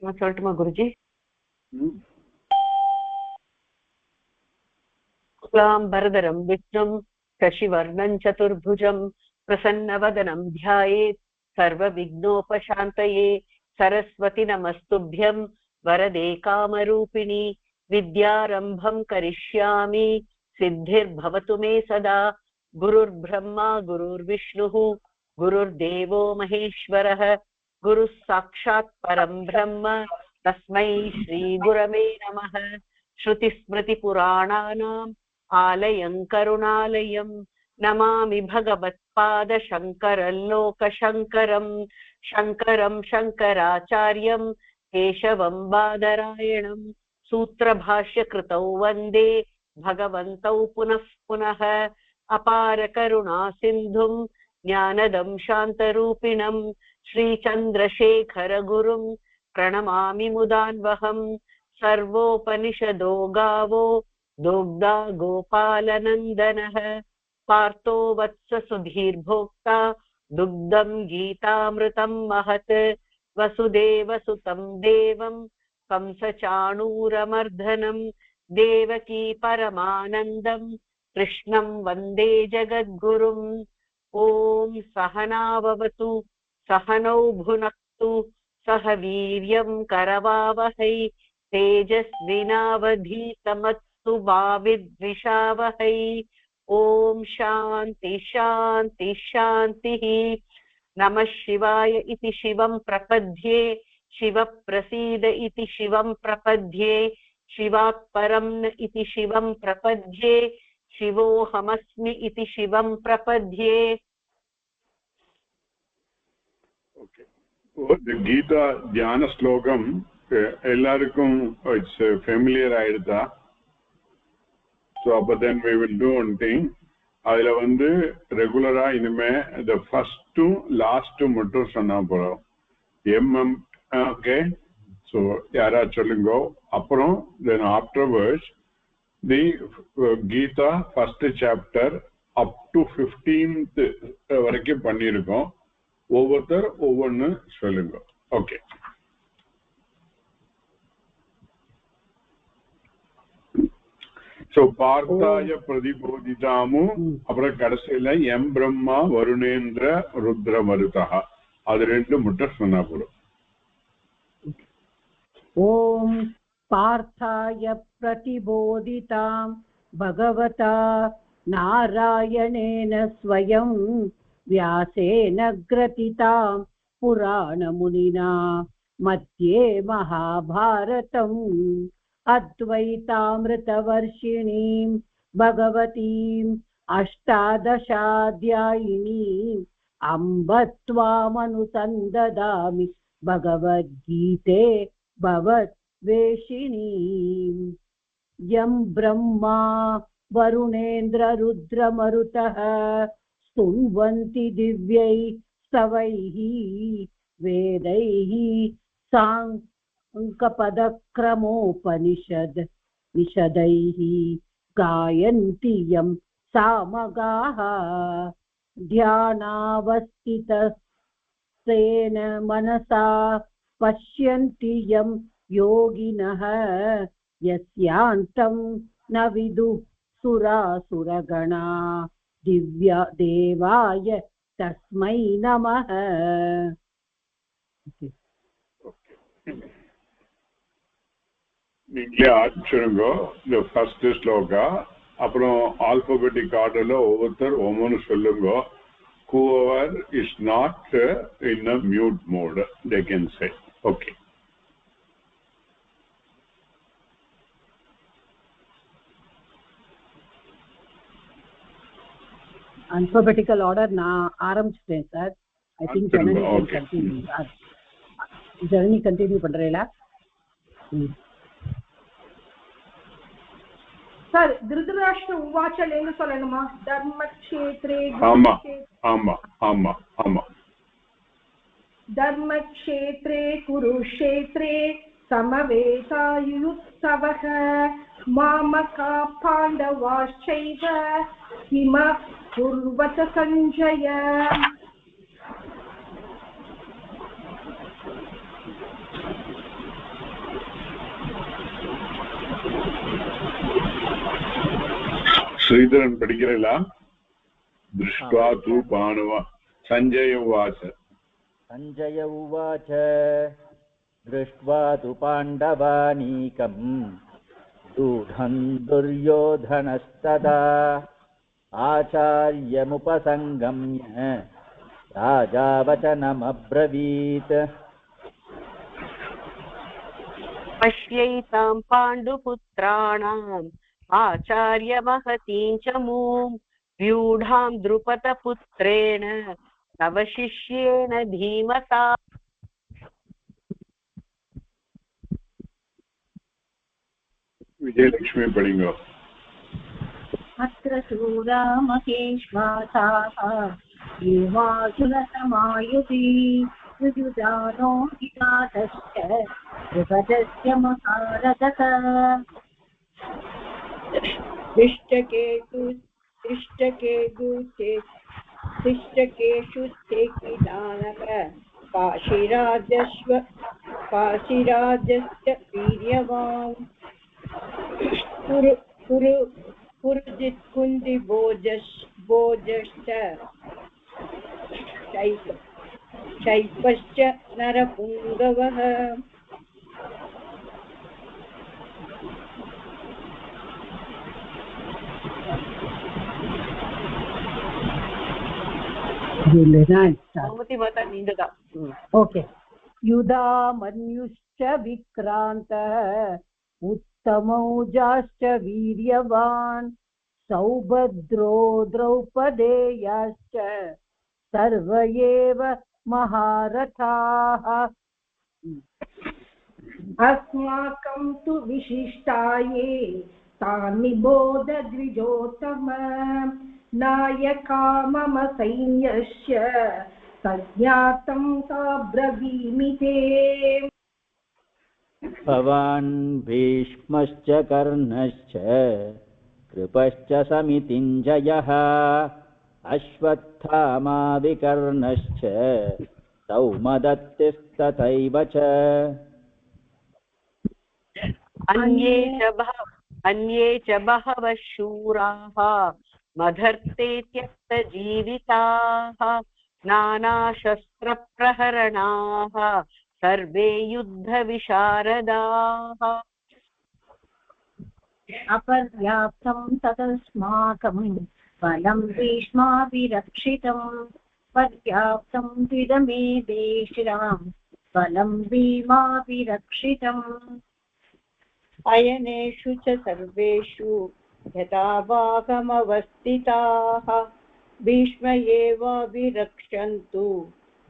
சொல்லட்டுமா குருஜி? क्लाम्बरधरं विष्णुं शशिवर्णं चतुर्भुजं प्रसन्नवदनं ध्यायेत् सर्वविघ्नोपशान्तये। सरस्वती नमस्तुभ्यं वरदे कामरूपिणि विद्यारम्भं करिष्यामि सिद्धिर्भवतु मे सदा। गुरुर्ब्रह्मा गुरुर्विष्णुः गुरुर्देवो महेश्वरः गुरुः साक्षात् परं ब्रह्म तस्मै श्रीगुरवे नमः। श्रुतिस्मृतिपुराणानाम् आलयं करुणालयं नमामि भगवत्पादशङ्करं शङ्करं शङ्कराचार्यं केशवं बादरायणं सूत्रभाष्यकृतौ वन्दे भगवन्तौ पुनः पुनः। अपारकरुणासिन्धुं ज्ञानदं शान्तरूपिणं श्रीचन्द्रशेखरगुरुं प्रणमामि मुदान्वहम्। सर्वोपनिषदो गावो दोग्धा गोपालनन्दनः पार्थो वत्स सुधीर्भोक्ता दुग्धं गीतामृतं महत्। वसुदेवसुतं देवं कंसचाणूरमर्दनं देवकी परमानन्दं कृष्णं वन्दे जगद्गुरुम्। ॐ सहनाववतु सहनौ भुनक्तु सह वीर्यं करवावहै तेजस्विनावधीतमस्तु मा विद्विषावहै। ॐ शान्ति शान्ति शान्तिः। नमः शिवाय इति शिवं प्रपद्ये शिवप्रसीद इति शिवं प्रपद्ये शिवात् परं न इति शिवं प्रपद्ये शिवोऽहमस्मि इति शिवं प्रपद्ये। Okay. The Gita Dhyana Slokam எல்லாருக்கும் it's familiar ஆயிடுதா? So then we will do one thing. அதுல ரெகுலரா இனிமே the first to last மட்டும் சொன்னா போறோம். Okay. So யாரா சொல்லுங்க. அப்புறம் then afterwards the Gita first chapter up to 15th வரைக்கும் பண்ணிருக்கோம். ஒவ்வொருத்தர் ஒவ்வொன்னு சொல்லுங்க. ஓகே. சோ பார்த்தாய பிரதிபோதிதாமு அப்புறம் கடைசியில எம் பிரம்மா வருணேந்திர ருத்ர மருதா அது ரெண்டு மட்டும் சொன்னா போதும். ஓம் பார்த்தாய பிரதிபோதிதாம் பகவதா நாராயணேன ஸ்வயம் व्यासेन ग्रथितां पुराणमुनिना मध्ये महाभारतम् अद्वैतामृतवर्षिणीं भगवतीम् अष्टादशाध्यायिनीम् अम्ब त्वामनुसन्ददामि भगवद्गीते भवद्वेषिणीम्। यं ब्रह्मा वरुणेन्द्ररुद्रमरुतः स्तुवन्ति दिव्यै स्तवैः वेदैः निषदैः गायन्ति यं सामगाः ध्यानावस्थितस्तेन मनसा पश्यन्ति यं योगिनः यस्यान्तं न विदुः सुरासुरगणा दिव्या देवाय तस्मै नमः। நீங்களே ஆரம்பிச்சுருங்க இந்த ஃபர்ஸ்ட் ஸ்லோகா. அப்புறம் ஆல்பபெட்டிக் ஆர்டர்ல ஒவ்வொருத்தர் ஒவ்வொன்று சொல்லுங்க. whoever is not in a mute mode they can say. Okay. alphabetical order na ஆரம்பிச்சிட்டேன் sir. I think Janani can continue. Janani continue பண்றீங்களா? சார் திருதராஷ்டிர உவாச்சலேன்னு சொல்லணுமா? தர்மக்ஷேத்ரே ஆமா ஆமா ஆமா ஆமா தர்மக்ஷேத்ரே குருக்ஷேத்ரே समवेतायुत्सवः मामका पाण्डवाश्चैव किम कुर्वत Sanjay. Sridharan padikirala drishtva tu Panava Sanjaya uvacha Sanjaya uvacha दृष्ट्वा तु पाण्डवानीकम् दूढं दुर्योधनस्तदा आचार्यमुपसङ्गम्य राजा वचनमब्रवीत् पश्यैतां पाण्डुपुत्राणाम् आचार्यमहतीं च मूं व्यूढां द्रुपदपुत्रेण तव शिष्येण धीमता Vijayalakshmi padingo अत्र शूरा महेश्वासाः युवासुरसमायुधि युयुधानो हितादश्च द्रुपदस्य महारथः तिष्ठकेषु स्थितिदानव काशीराजस्य वीर्यवान् पुरुजित्कुन्दिभोजश्च शैपश्च नरपुङ्गवः ओके युधामन्युश्च विक्रान्तः उत्तमौजाश्च वीर्यवान् सौभद्रो द्रौपदेयाश्च सर्व एव महारथाः अस्माकं तु विशिष्टाये तानि बोध द्विजोत्तम नायका मम सैन्यस्य सज्ञातं साब्रवीमि ते भवान् भीष्मश्च कर्णश्च कृपश्च समितिञ्जयः अश्वत्थामा विकर्णश्च सौमदत्तिस्तथैव च अन्ये च बहवः शूराः मदर्थे त्यक्तजीविताः नानाशस्त्रप्रहरणाः सर्वे युद्धविशारदाः अपर्याप्तं तदस्माकं बलं भीष्माभिरक्षितं पर्याप्तं त्विदमे देशिरां बलं भीमाभिरक्षितम् अयनेषु च सर्वेषु यथा भागमवस्थिताः भीष्म एव विरक्षन्तु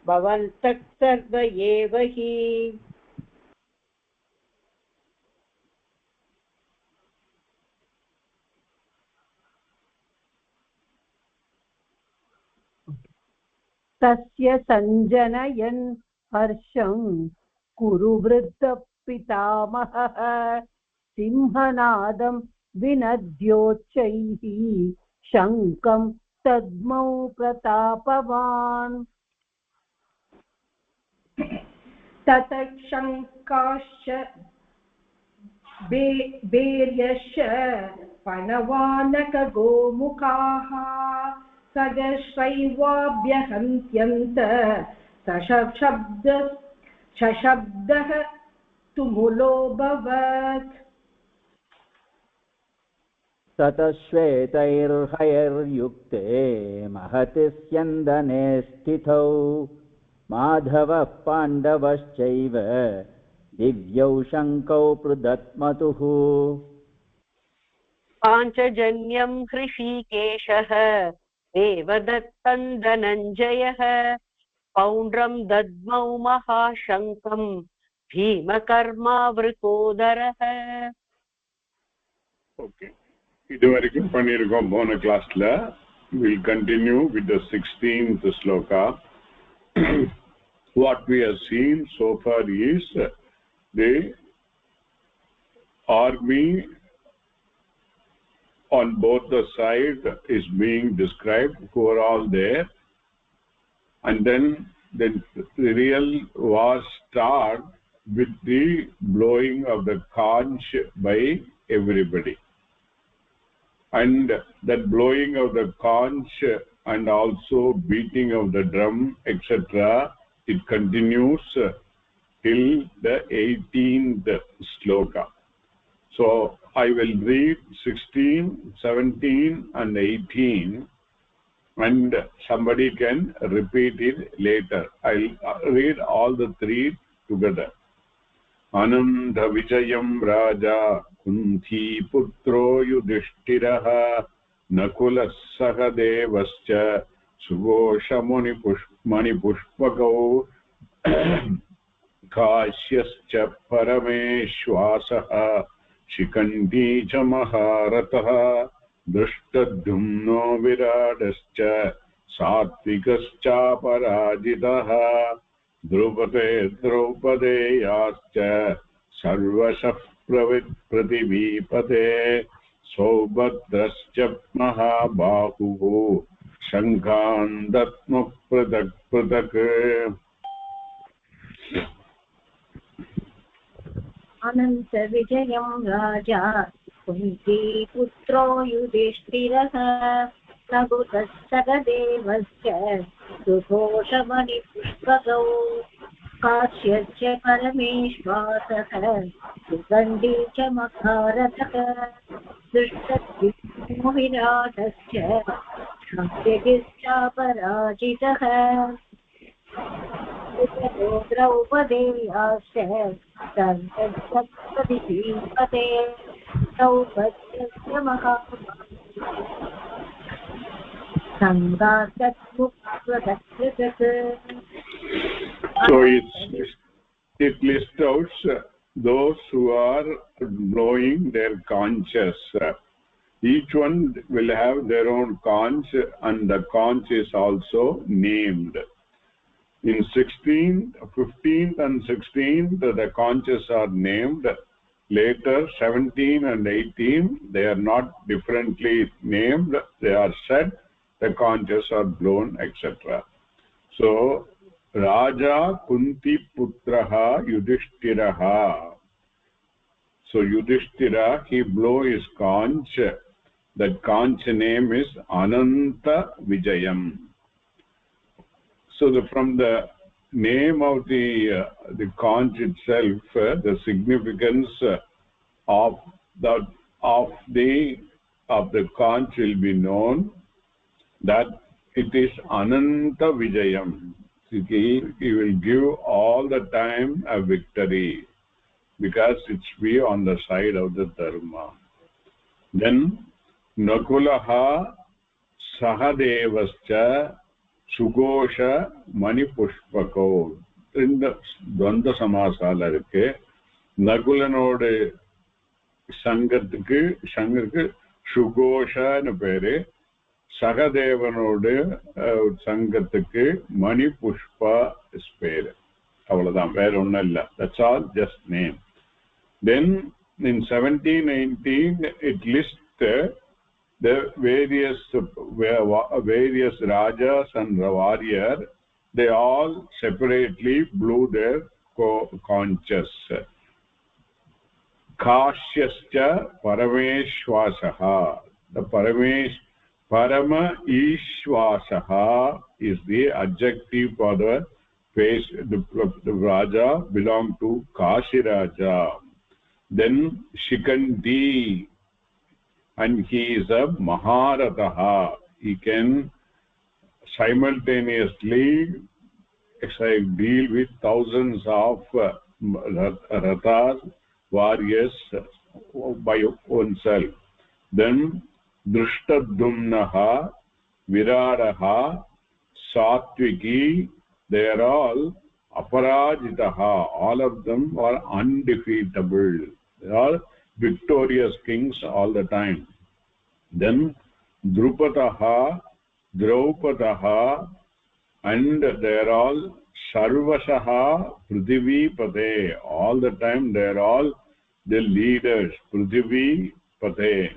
भवन्तः सर्व एव हि तस्य सञ्जनयन् हर्षं कुरु वृद्धपितामहः सिंहनादं विनद्योच्चैः शङ्खं तद्मौ प्रतापवान् ततः शङ्काश्च बेर्यश्च पणवानकगोमुखाः सगश्रैवाभ्यहन्त्यन्त सशब्दः तुमुलोऽभवत् ततः श्वेतैर्हयैर्युक्ते महति स्यन्दने स्थितौ माधवः पाण्डवश्चैव दिव्यौ शङ्कौ पृदत्मतुः पाञ्चजन्यं हृषीकेशः देवदत्तं धनञ्जयः पौण्ड्रं दद्मौ महाशङ्कं भीमकर्मावृकोदरः okay iduvaraikkum pannirkom pona class la we'll continue with the 16th sloka what we have seen so far is the army on both the sides is being described who are all there, and then the real war start with the blowing of the conch by everybody. and that blowing of the conch and also beating of the drum, etc., it continues till the 18th sloka. So I will read 16, 17 and 18, and somebody can repeat it later. I'll read all the three together. Ananda Vijayam Raja Kunti Putro Yudhishthirah Nakulas Sahadevascha Sugosha Mani Pushpakau Kashyascha Parameshwasah Shikanti cha Maharatah Drishtadhumno Viradascha Satvikascha Parajitah Drupade Sarvasah Pratibhipate Saubhadrascha Mahabahu Shankhan Datmuk Pratak Pratak. अनंत विजयं राजा कुन्ती पुत्रो युधिष्ठिरः नकुलः सहदेवस्य सुघोषमणिपुष्पकौ काश्यश्च परमेश्वासः सुगन्धी च महारथः दृष्टद्युम्नो विराटश्च क्षान्तिश्चापराजितः द्रौपदेयाश्च सप्तदिपते द्रौपद्यस्य So it lists out those who are blowing their conches. Each one will have their own conch, and the conch is also named. In 16th, 15th and 16th, the conches are named. Later, 17 and 18, they are not differently named. They are said, the conches are blown, etc. So, Raja Kunti Putraha Yudhishthiraha. So, Yudhishthira, he blew his conch. That conch name is Ananta Vijayam. So from the name of the conch itself, the significance of the conch will be known, that it is Ananta Vijayam. He will give all the time a victory, because it's be on the side of the dharma. Then Nakulaha Sahadevascha Sugosha Mani Pushpakau. In the Dvanda Samasala irukke, Nakulanodu Sangathukku Sugosha nu pere, Sahadevanodu Sangathukku Mani Pushpa is pere. Avladhan, vera onnum illa. That's all, just name. Then in 1719 it lists the various rajas and warriors. They all separately blew their conches. Kashyascha Parameshwasaha. The Parama Ishwasaha is the adjective for the face. The Raja belonged to Kashi Raja. Then Shikanti, and he is a Maharatha. He can simultaneously deal with thousands of rathas, warriors by oneself. Then Drishtadhumnaha, Viradaha, Satviki, they are all Aparajitaha. All of them are undefeatable. They are victorious kings all the time. Then Drupadaha, Draupadaha, and they are all Sarvasaha Prithivi Pate. All the time they are all the leaders, Prithivi Pate.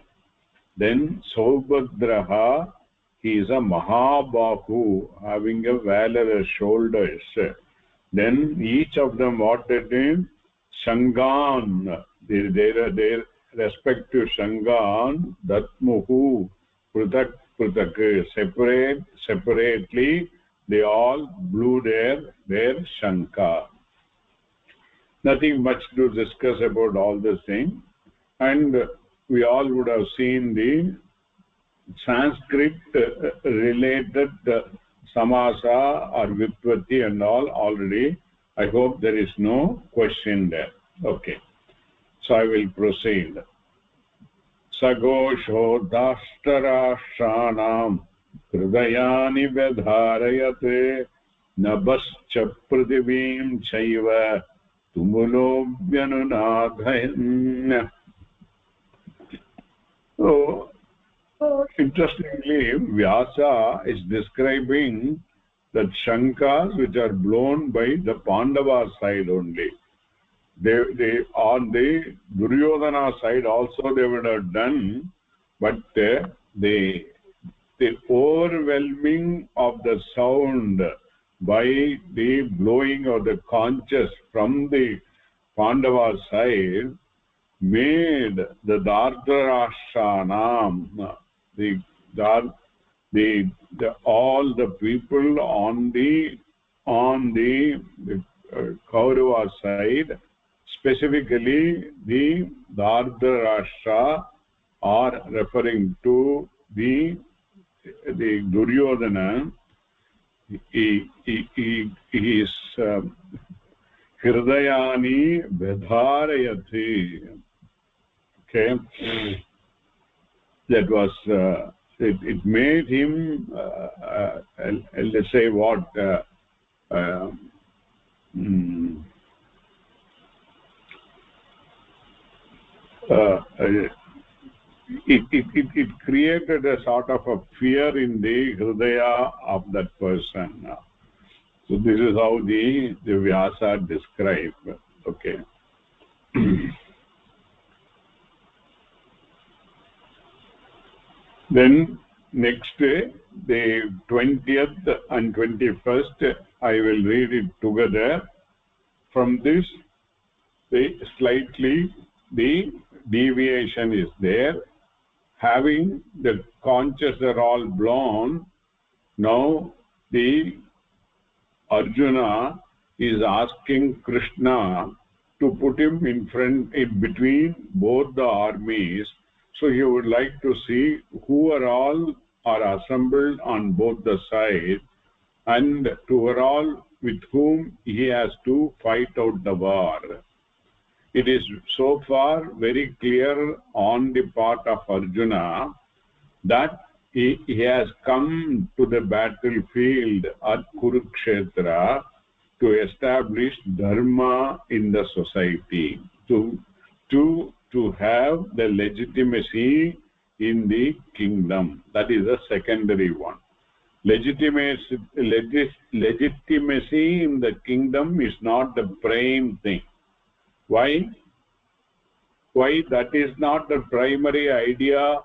Then Saubhadraha, he is a Mahabahu, having a valorous shoulders. Then each of them, what they name? Shangan. Their respective Shangan Datmuhu Prutak Prutak, separately they all blew their Shanka. Nothing much to discuss about all this thing, and we all would have seen the Sanskrit related samasa or vipvati and all already. I hope there is no question there. Okay, so I will proceed. Sagosho dashtarashranam hridayani vedharayate nabascha pradivim chaiva tumulo vyanunadhayan. So interestingly, Vyasa is describing that Shankas which are blown by the Pandava side only. They on the Duryodhana side also they would have done, but the overwhelming of the sound by the blowing of the conches from the Pandava side made the Dardarashranam, all the people on the Kaurava side, specifically the Dardarashtra, are referring to the Duryodhana. He is Hridayani Vedharayati. Okay, that was it made him let's say what it created a sort of a fear in the hridaya of that person. So this is how the Vyasa described. Okay. Then next, the 20th and 21st, I will read it together. From this, slightly the deviation is there. Having the conches are all blown, now the Arjuna is asking Krishna to put him in between both the armies. So he would like to see who are assembled on both the sides and who are all with whom he has to fight out the war. It is so far very clear on the part of Arjuna that he has come to the battlefield at Kurukshetra to establish dharma in the society, to have the legitimacy in the kingdom. That is the secondary one. Legitimacy in the kingdom is not the prime thing. Why that is not the primary idea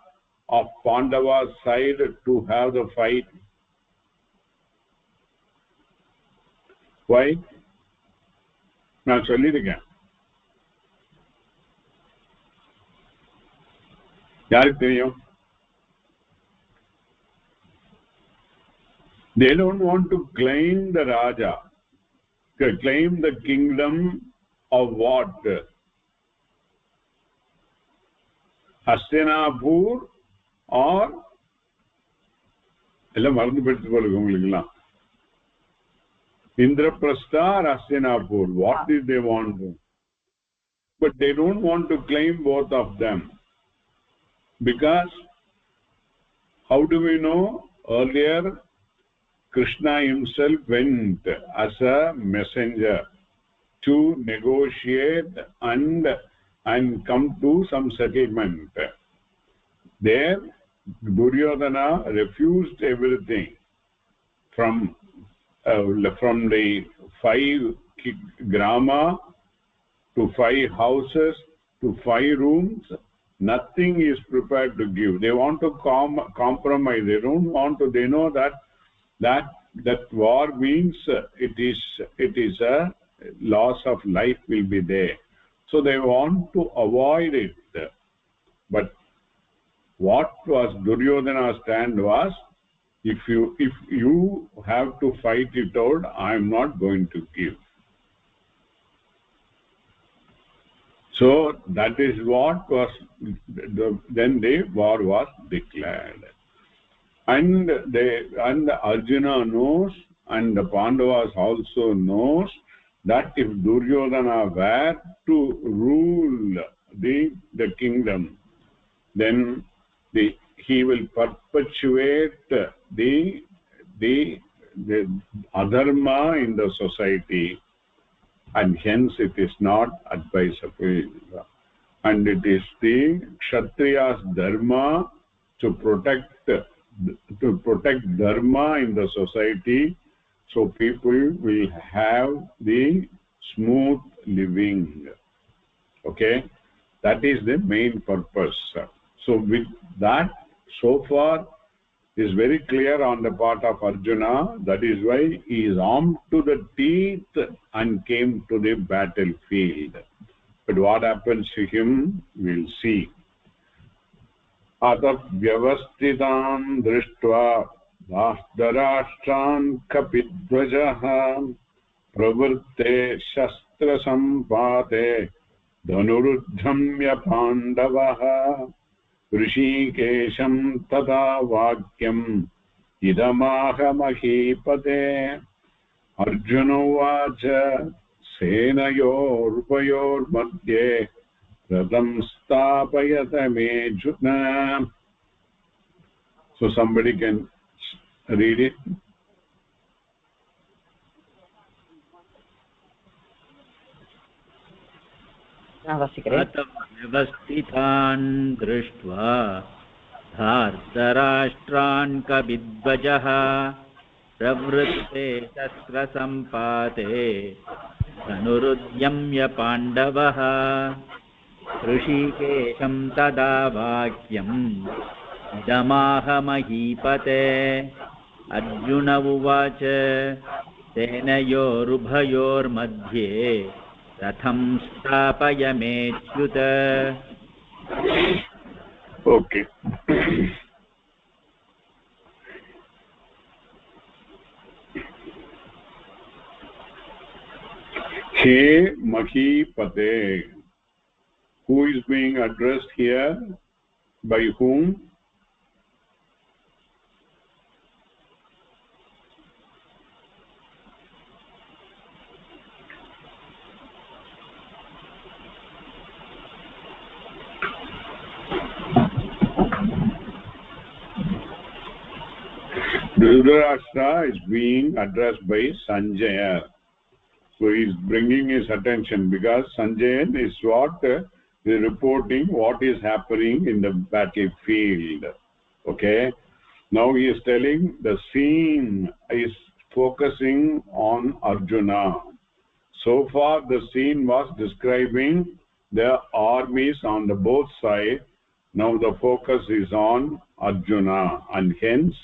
of Pandava's side to have the fight? Why? நான் சொல்லிருக்கேன். யாருக்கு தெரியும்? They don't want to claim the Raja, claim the kingdom of what? Hastinapur or எல்லாம் மறந்து போயிடுச்சு போல உங்களுக்குலாம். Indraprastha or Hastinapur, what did they want to? But they don't want to claim both of them, because how do we know? Earlier Krishna himself went as a messenger to negotiate and come to some settlement. There Duryodhana refused everything from the 5 grama to 5 houses to 5 rooms. Nothing is prepared to give. They want to compromise. They don't want to. They know that war means it is a loss of life will be there. So they want to avoid it. But what was Duryodhana's stand was, if you have to fight it out, I am not going to give. So that is what was then the war was declared, and Arjuna knows, and the Pandavas also knows, that if Duryodhana were to rule the kingdom, then he will perpetuate the adharma in the society, and hence it is not advisable. And it is the Kshatriya's dharma to protect dharma in the society, so people will have the smooth living. Okay, that is the main purpose. So with that, so far is very clear on the part of Arjuna. That is why he is armed to the teeth and came to the battlefield. But what happens to him, we'll see. Atat vyavasthitan drishtva dastarashtan kapidvajaha pravritte shastra sampate dhanuruddhamya pandavaha ऋषिकेशं तदा वाक्यम् इदमाह महीपते अर्जुन उवाच सेनयोरुभयोर्मध्ये रथं स्थापयत मेजुना. So somebody can read it. व्यवस्थितान् दृष्ट्वा धार्तराष्ट्रान् कपिध्वजः प्रवृत्ते शस्त्रसम्पाते धनुरुद्यम्य पाण्डवः ऋषिकेशं तदा वाक्यम् इदमाह महीपते अर्जुन उवाच सेनयोरुभयोर्मध्ये रथं स्थापयमेच्युत. Okay. He Mahipate. Who is being addressed here? By whom? Dhritarashtra is being addressed by Sanjaya. So he is bringing his attention, because Sanjaya is what is reporting what is happening in the battlefield. Okay. Now he is telling the scene is focusing on Arjuna. So far the scene was describing the armies on the both sides. Now the focus is on Arjuna, and hence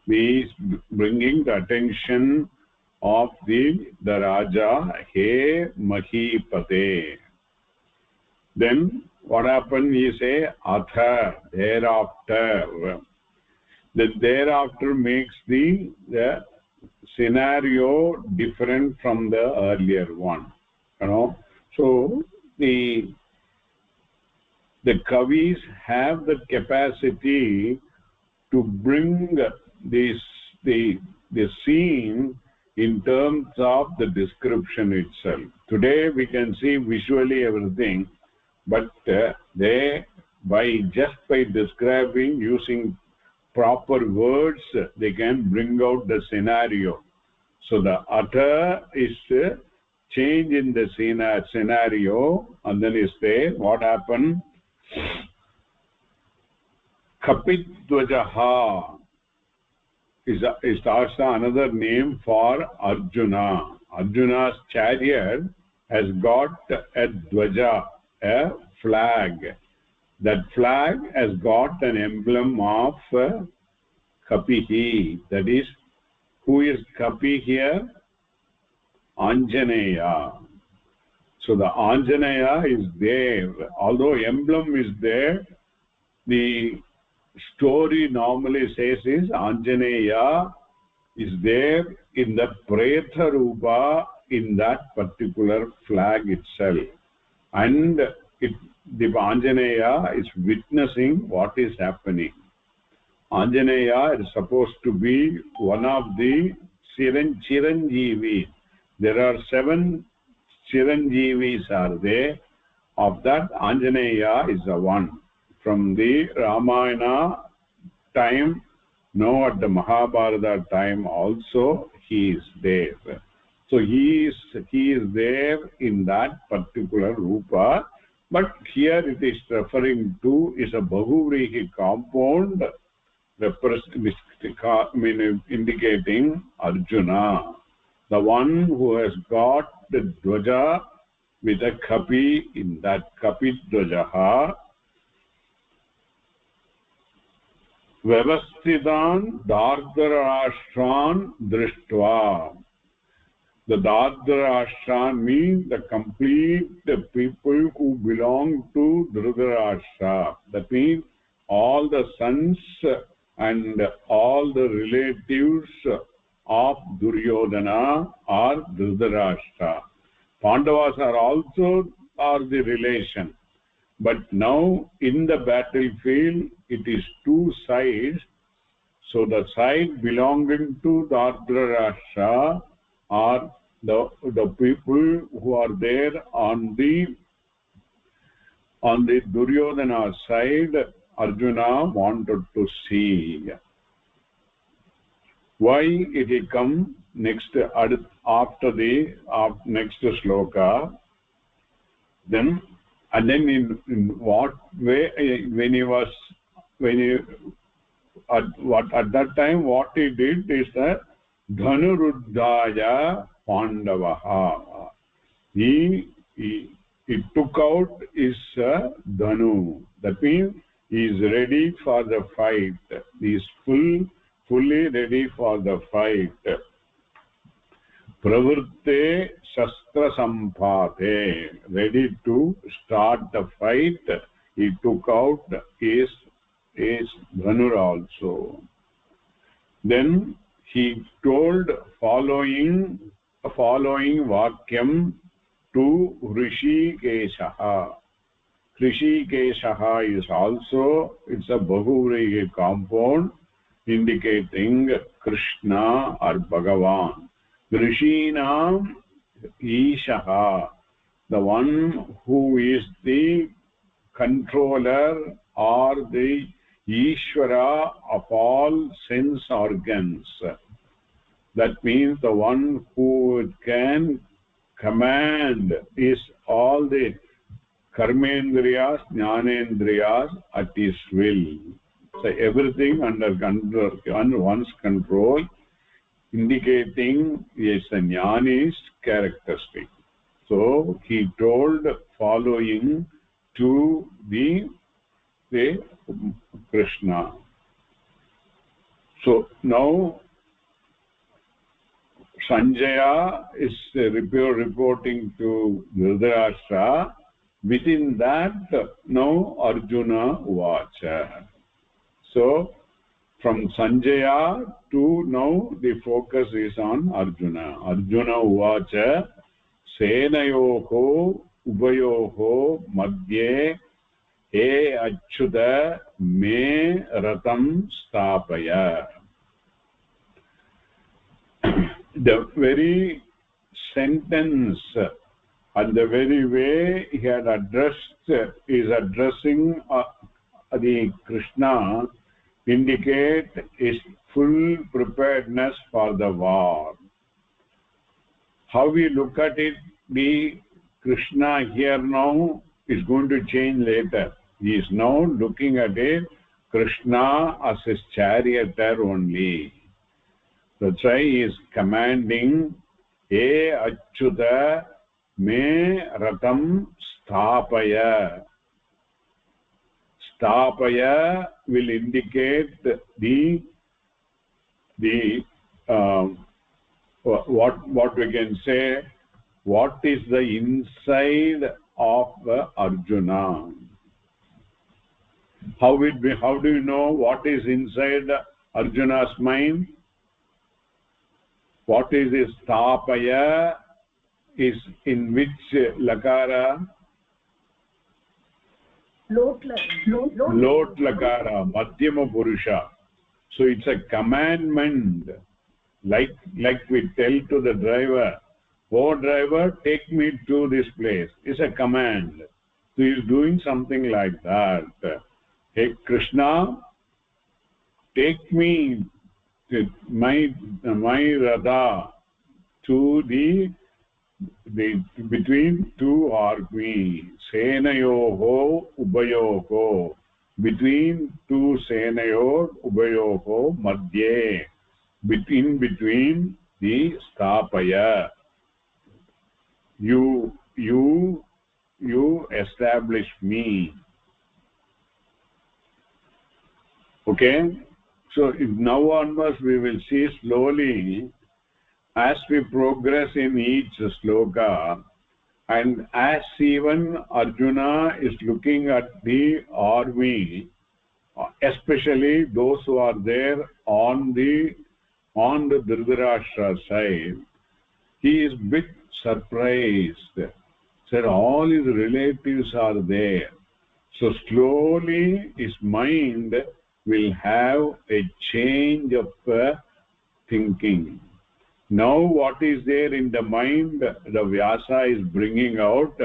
he is bringing the attention of the Raja, He Mahipate. Then what happened? He say Atha, thereafter. The thereafter makes the scenario different from the earlier one. So the Kavis have the capacity to bring the scene in terms of the description itself. Today we can see visually everything, but they just by describing using proper words, they can bring out the scenario. So the utter is change in the scenario, and then is there what happened? Kapidvajaha is also another name for Arjuna. Arjuna's chariot has got a dvaja, a flag. That flag has got an emblem of Kapihi. That is, who is Kapi here? Anjaneya. So the Anjaneya is there. Although emblem is there, the story normally says is Anjaneya is there in the Preta Rupa in that particular flag itself, and the Anjaneya is witnessing what is happening. Anjaneya is supposed to be one of the Chiranjeevi. There are 7 Chiranjeevis are there. Of that, Anjaneya is the one. From the Ramayana time, now at the Mahabharata time also, he is there. So he is there in that particular Rupa. But here it is referring to is a Bahuvrihi compound, indicating Arjuna, the one who has got the Dwaja with a Kapi. In that Kapi Dwajaha Vyavasthitan Dardarashran Drishtva. The Dardarashran means the complete people who belong to Dhritarashtra. That means all the sons and all the relatives of Duryodhana are Dhritarashtra. Pandavas are also the relation. But now in the battlefield, it is 2 sides. So the side belonging to Dhritarashtra are the people who are there on the Duryodhana side. Arjuna wanted to see. Why it will come next after the next sloka? Then in what way at that time what he did is that Dhanuruddhaya Pandavaha. He took out his Dhanu. That means he is ready for the fight. He is fully ready for the fight. Pravritte Shastra Sampate, ready to start the fight. He took out his Dhanur also. Then he told following Vakyam to Hrishikeshaha. Hrishikeshaha is also, it's a Bahuvrihi compound indicating Krishna or Bhagavan. Rishinam Ishaha, the one who is the controller or the Ishvara of all sense organs. That means the one who can command is all the Karmendriyas, Jnanendriyas at his will. So everything under one's control, indicating is a Jnani's characteristic. So he told following to the Krishna. So now Sanjaya is reporting to Dhritarashtra. Within that, now Arjuna Uvacha. So from Sanjaya to now the focus is on Arjuna. Arjuna Uvacha Senayoho Ubayoho Madhye He Achyuta Me Ratam Stapaya. The very sentence and the very way he had is addressing the Krishna indicate his full preparedness for the war. How we look at it, the Krishna here now is going to change later. He is now looking at it, Krishna as his charioteer only. That's why he is commanding, E Achyuta Me Ratam Stapaya. Stapaya will indicate what we can say, what is the inside of Arjuna. How do you know what is inside Arjuna's mind? What is his Stapaya? Is in which lakara? Lot Lakara, Madhyama Purusha. So it's a commandment, like we tell to the driver, "Oh driver, take me to this place." It's a command. So he's doing something like that. Hey Krishna, take me my Radha to the between two armies, Senayoho Ubayoho, between two Senayor Ubayoho Madhye, between the Stapaya. You establish me. Okay? So now onwards we will see slowly as we progress in each sloka, and as even Arjuna is looking at the army, especially those who are there on the Dhritarashtra side, he is bit surprised. Sir, all his relatives are there. So slowly his mind will have a change of thinking. Now what is there in the mind, the Vyasa is bringing out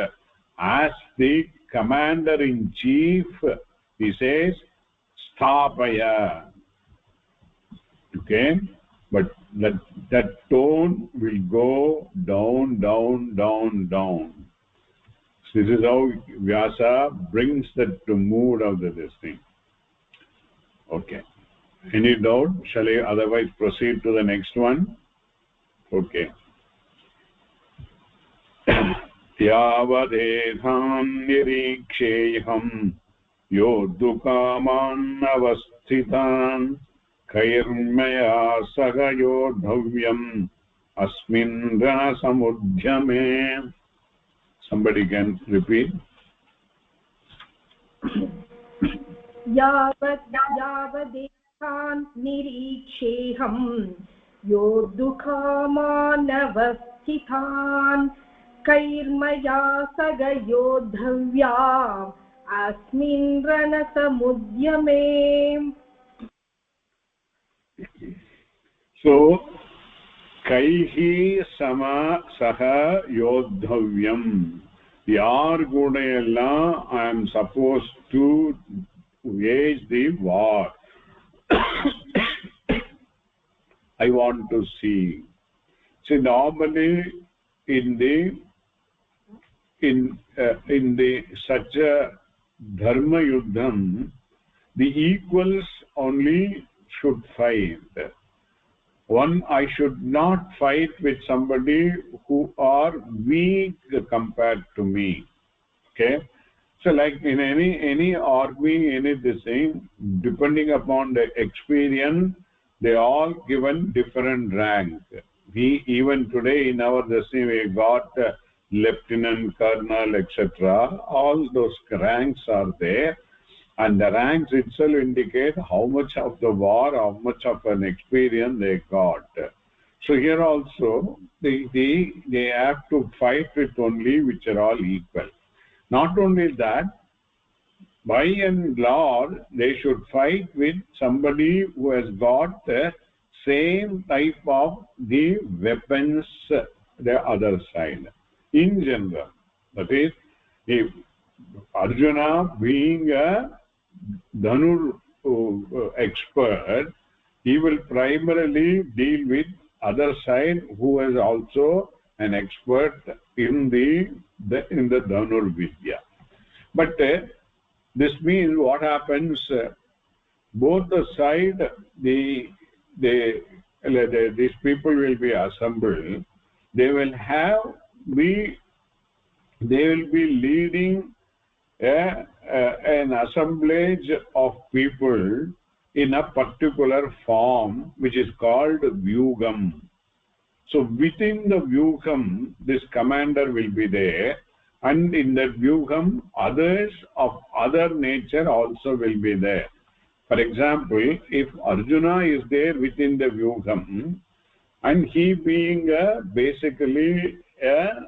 as the commander-in-chief. He says, Sthapaya. Okay? But that tone will go down, down, down, down. So this is how Vyasa brings that to mood of this thing. Okay. Any doubt? Shall I otherwise proceed to the next one? Okay. Yavadetham niriksheham yoddhukaman avasthitan kairmaya sagayodhavyam asmin rana samudhyame. Somebody can repeat. यावदेतान् निरीक्षेऽहं योद्धुकामानवस्थितान् कैर्मया सगयोद्धव्या अस्मिन् रणसमुद्यमे. So kaihi sama saha yodhavyam. Yar gudayalla I am supposed to wage the war. I want to see. See, normally in the such a dharma yuddham, the equals only should fight. I should not fight with somebody who are weak compared to me. Okay? So like in any army, any this thing, depending upon the experience, they all given different rank. We even today in our destiny we got lieutenant, colonel, etc. All those ranks are there, and the ranks itself indicate how much of the war, how much of an experience they got. So here also they have to fight with only which are all equal. Not only that, by and large, they should fight with somebody who has got the same type of the weapons the other side. In general, that is, if Arjuna being a Dhanur expert, he will primarily deal with other side who is also an expert in the Dhanur Vidya. But this means what happens, both the side, these people will be assembled. They will be leading an assemblage of people in a particular form which is called Vyugam. So within the Vyugam, this commander will be there, and in that vyuham others of other nature also will be there. For example, if Arjuna is there within the vyuham, and he being basically a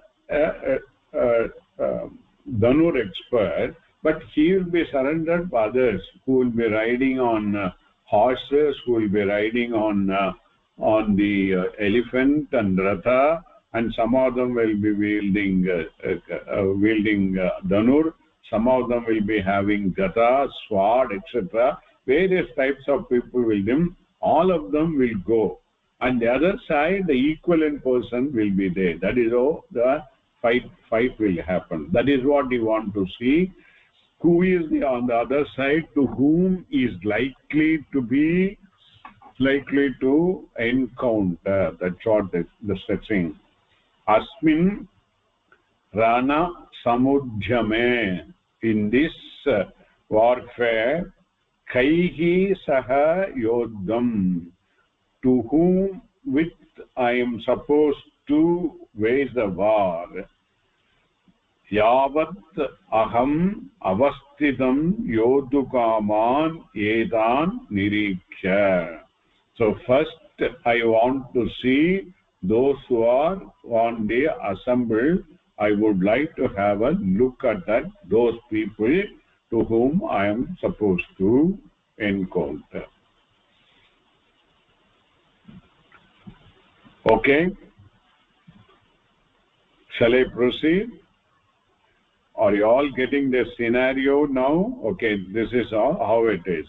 Dhanur expert, but he will be surrounded by others who will be riding on horses, who will be riding on the elephant and ratha, and some of them will be wielding Dhanur, some of them will be having gata, sword, etc. Various types of people will them. All of them will go. On the other side, the equivalent person will be there. That is how the fight will happen. That is what you want to see. Who is on the other side, to whom is likely to encounter. That's what the setting. Asmin Rana Samudhyame. In this warfare, Kaihi Saha Yodham. To whom with I am supposed to wage the war. Yavat aham avasthitam yodukaman edan niriksha. So first I want to see those who are on the assembled. I would like to have a look at that, those people to whom I am supposed to encounter. Okay, shall I proceed? Are you all getting the scenario now? Okay, this is how it is.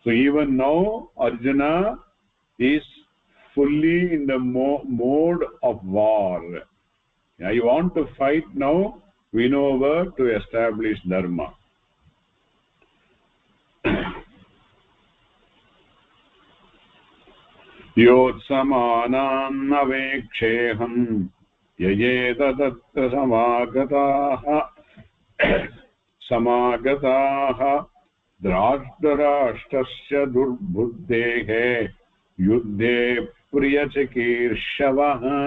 So even now Arjuna is fully in the mode of war. You want to fight now, we know where to establish dharma. Yotsamanan aveksheham yayeta tatta samagataha drashtarashtasya durbuddhehe yuddhe priyachikirshavaha.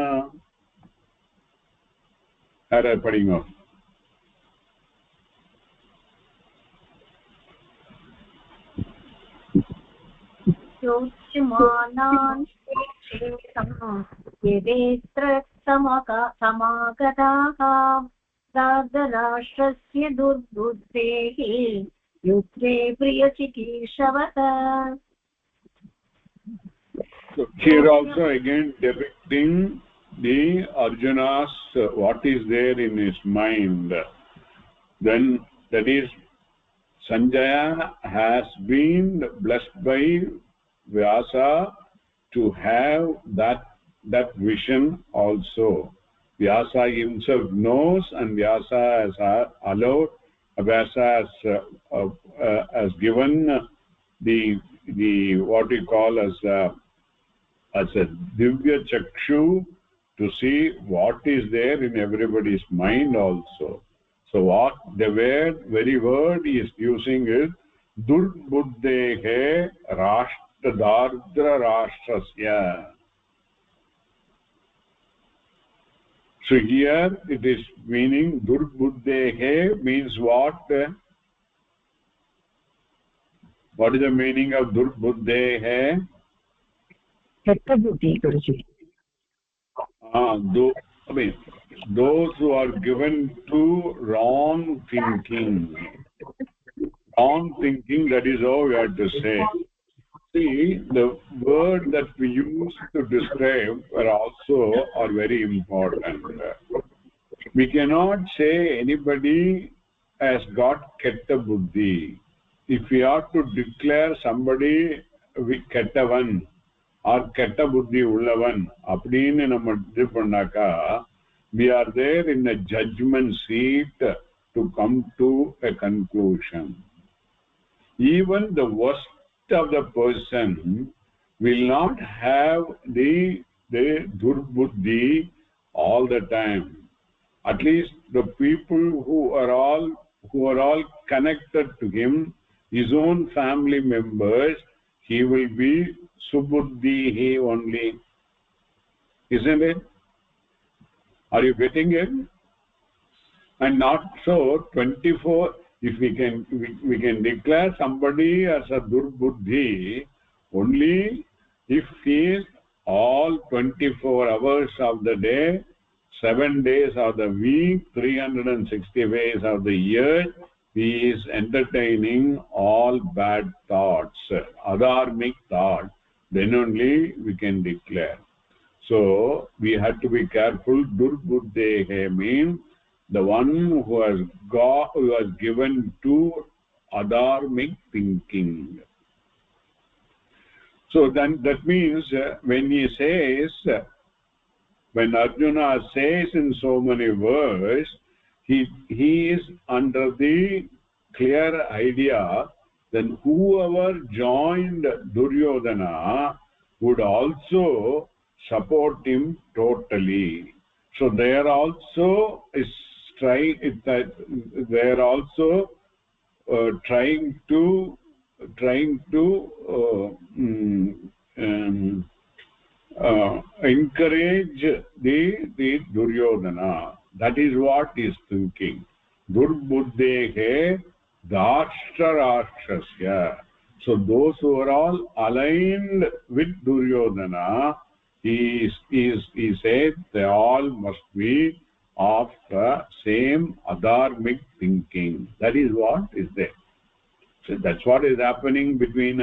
Are pading off. योच्यमानान् यदेत्र समागताः राष्ट्रस्य दुर्बुद्धेः युद्धे प्रियचिकीर्षवः. So here also again depicting the Arjuna's what is there in his mind. Then that is Sanjaya has been blessed by Vyasa to have that vision also. Vyasa himself knows, and Vyasa has allowed, Vyasa has given the what we call as a Divya Chakshu to see what is there in everybody's mind also. So what the very word he is using is Durbuddhehe Dardra Rashtrasya. So here it is meaning Durbuddhehe means what? What is the meaning of Durbuddhehe? Those who are given to wrong thinking. Wrong thinking, that is all we have to say. See, the word that we use to describe are very important. We cannot say anybody has got ketta buddhi. If we are to declare somebody kettavan or ketta buddhi ullavan, appadinu nama idhu pannaka, we are there in a judgment seat to come to a conclusion. Even the worst of the person will not have the durbuddhi all the time. At least the people who are all connected to him, his own family members, he will be subuddhihi only. Isn't it? Are you getting it? and not so 24. If we can declare somebody as a durbuddhi only if he is all 24 hours of the day, 7 days of the week, 360 days of the year, he is entertaining all bad thoughts, adharmic thoughts, then only we can declare. So we have to be careful. Durbuddhehe means the one who has given to adharmic thinking. So then that means when he says, when Arjuna says in so many words, he is under the clear idea that whoever joined Duryodhana would also support him totally. So they are also trying to encourage the Duryodhana. That is what he is thinking. Durbuddhehe Dashtarashtrasya. So those who are all aligned with Duryodhana, he said they all must be of the same adharmic thinking. That is what is there. So that's what is happening between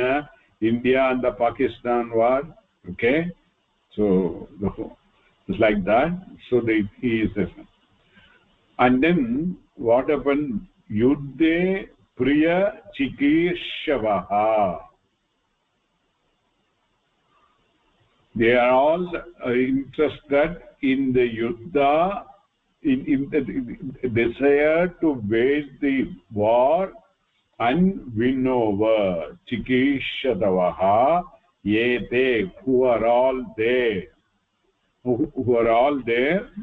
India and the Pakistan war. Okay, so it's like that. So he is different. And then what happened? Yuddhe priya chikishavaha. They are all interested in the yuddha, in the desire to wage the war and win over. Chikishadavaha yete, who are all there,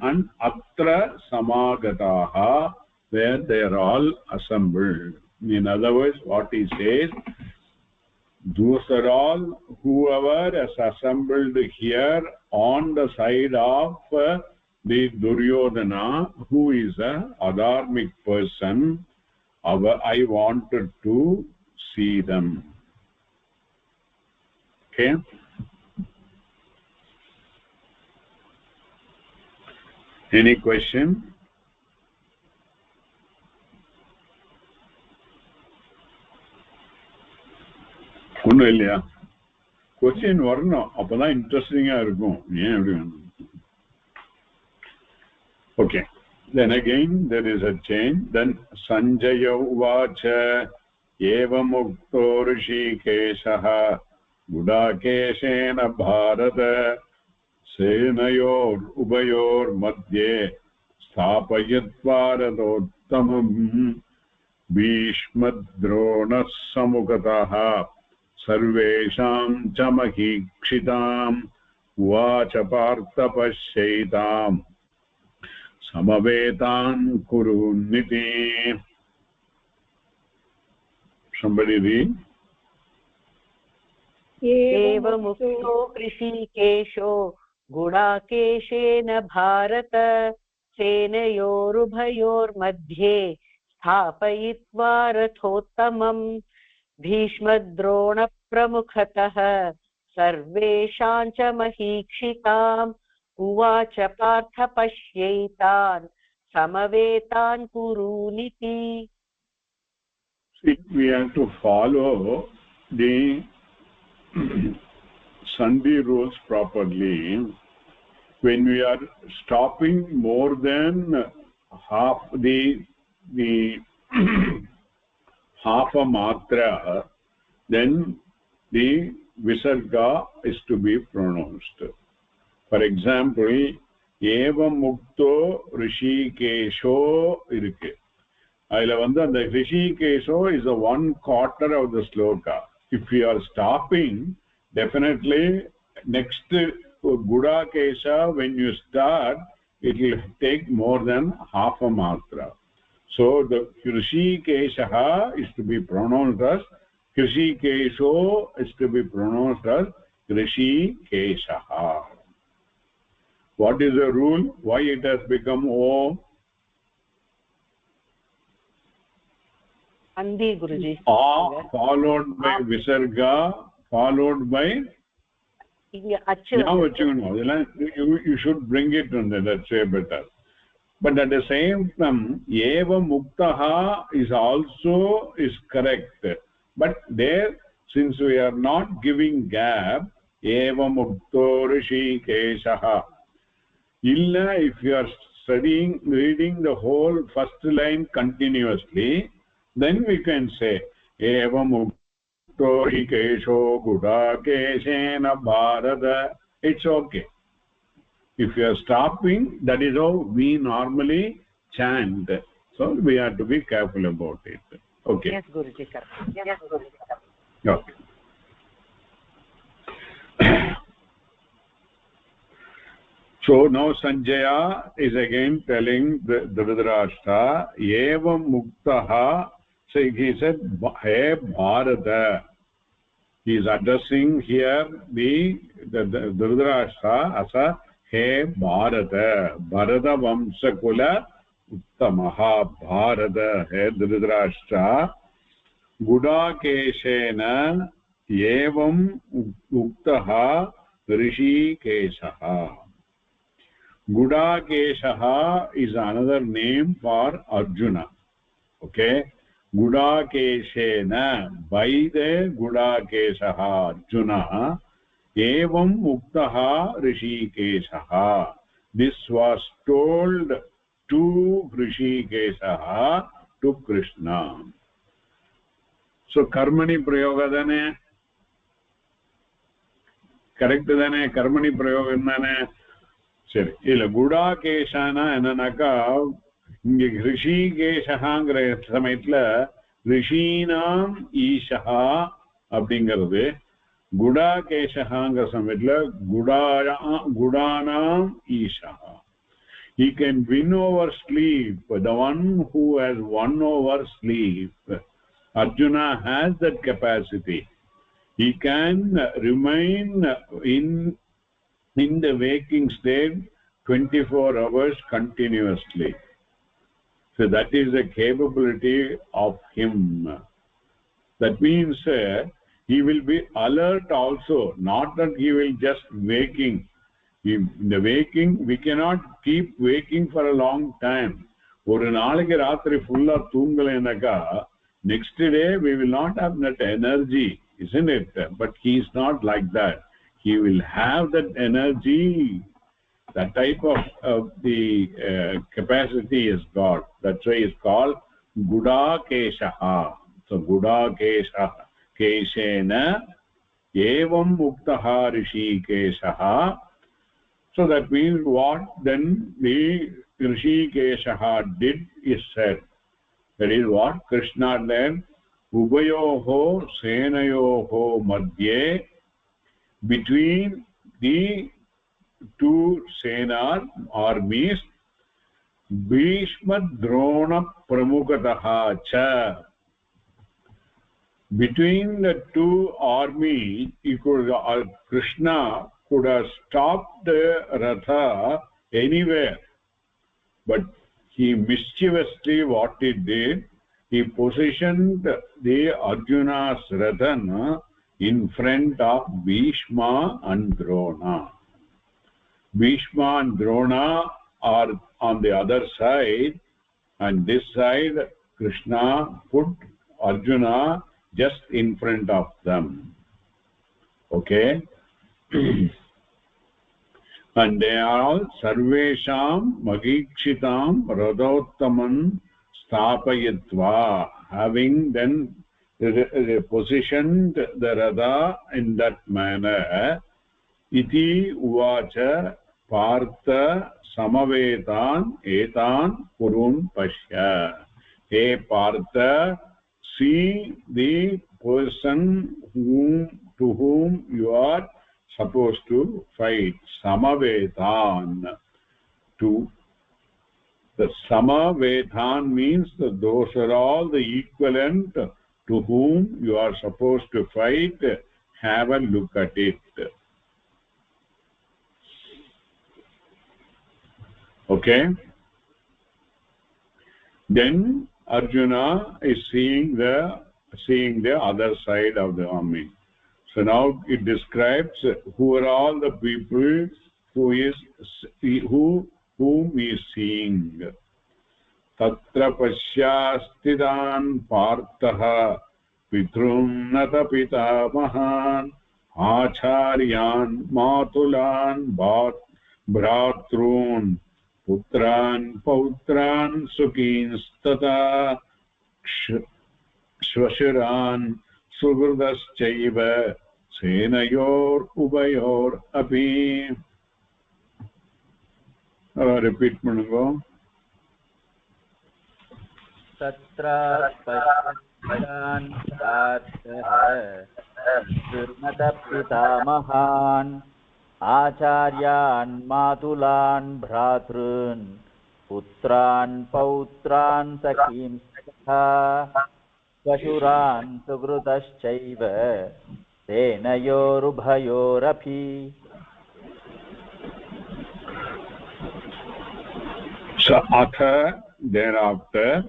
and atra samagataha, where they are all assembled. In other words, what he says, those are all whoever has assembled here on the side of the Duryodhana, who is a adharmic person. I wanted to see them. Okay. Any question? ஒன்றும் இல்லையா? Question வரணும், அப்பதான் இன்ட்ரெஸ்டிங்கா இருக்கும். ஏன் அப்படி வேணும்? Okay. Then again there is a change. Then Sanjaya uvacha evam ukto rishikeshaha gudakeshena bharata senayor ubayor madhye sthapayatva radottamam bhishmadrona samukataha sarvesham cha mahikshitam uvacha partha pashyaitam samavetan kuruniti. Somebody read. एवमुक्तो ऋषिकेशो गुडाकेशेन Bharat सेनयोरुभयोर्मध्ये स्थापयित्वा रथोत्तमम् भीष्मद्रोणप्रमुखतः सर्वेषां च महीक्षिताम् उवाच Partha पश्यैतान् समवेतान् कुरूनिति. We have to follow the Sandhi rules properly. When we are stopping more than half the half a matra, then the visarga is to be pronounced. For example, evam mukto rishikesho irukku. Adila vandu and the rishikesho is the 1/4 of the sloka. If we are stopping, definitely next gudakesha, when you start, it will take more than half a matra. So the rishikesha is to be pronounced as rishikesho, is to be pronounced as rishikesha. What is the rule? Why it has become O? andi guruji followed by visarga followed by inga achu you should bring it on that's way better. But at the same time eva muktaha is also is correct, but there since we are not giving gap eva mukto rishikeshaha illa, if you are studying reading the whole first line continuously, then we can say eva mukto rishikesho gudakeshena bharata. It's okay. If you are stopping, that is how we normally chant, so we have to be careful about it. Okay. Yes guruji, correct. Yes guruji, Okay. So now Sanjaya is again telling the Dhritarashtra evam muktaha. So he said he bharata. He is addressing here the Dhritarashtra as a he bharata, bharata vamsakula uttamaha bharata. He Dhritarashtra gudakeshena evam uktaha rishikeshaha. Gudakeshaha is another name for Arjuna. Okay, Gudakeshena, by the Gudakeshaha Arjuna evam muktaha rishikeshaha. This was told to rishikeshaha, to Krishna. So karmani prayoga dane, correct dane, karmani prayoga dane. சரி, இல்ல குடாகேஷானா என்னன்னாக்கா இங்க ரிஷிகேஷாங்கிற சமயத்துல ரிஷீனாம் ஈஷா அப்படிங்கிறது, குடாகேஷாங்கிற சமயத்துல குடானாம் Isha. He can win over sleep, the one who has won over sleep. Arjuna has that capacity. He can remain in the waking state 24 hours continuously. So that is the capability of him. That means he will be alert also, not that he will just waking. In the waking, we cannot keep waking for a long time. ஒரு நாளைக்கு ராத்திரி ஃபுல்லா தூங்கலைனாக்கா next day we will not have that energy, isn't it? But he is not like that. He will have that energy. That type of the capacity is God. That's why it's called Gudakeshaha. So Gudakeshaha Keshena evam muktaha rishikeshaha. So that means what then the Rishikeshaha did is said. That is what Krishna then ubayoho senayoho madhye, between the two senas armies, Bhishma Drona Pramukataha cha. Between the two armies, Krishna could have stopped the Ratha anywhere, but he mischievously what he did, he positioned the Arjuna's Rathan in front of Bhishma and Drona. Bhishma and Drona are on the other side, and this side Krishna put Arjuna just in front of them. Okay. And they are all sarvesham magikshitam radhottaman stapayatva, having then positioned the Radha in that manner. Iti uvacha partha samavetan etan kurun pashya. Hey Partha, see the person to whom you are supposed to fight. Samavetan. To the Samavetan means that those are all the equivalent to whom you are supposed to fight. Have a look at it. Okay. Then Arjuna is seeing the other side of the army. So now it describes who are all the people whom he is seeing. Tatra pasyastidan partah pitrun nata pitamahan acharyan matulan bhratrun putran pautran sukinstata shvashiran sugrudaschaiva senayor ubayor api. Repeat manungo. Tatra pasyastidan partah nata pitamahan acharyan matulan bhratrun putran pautran sakimstha vashuran sugrudaschaiva senayorubhayorapi. So atha, thereafter,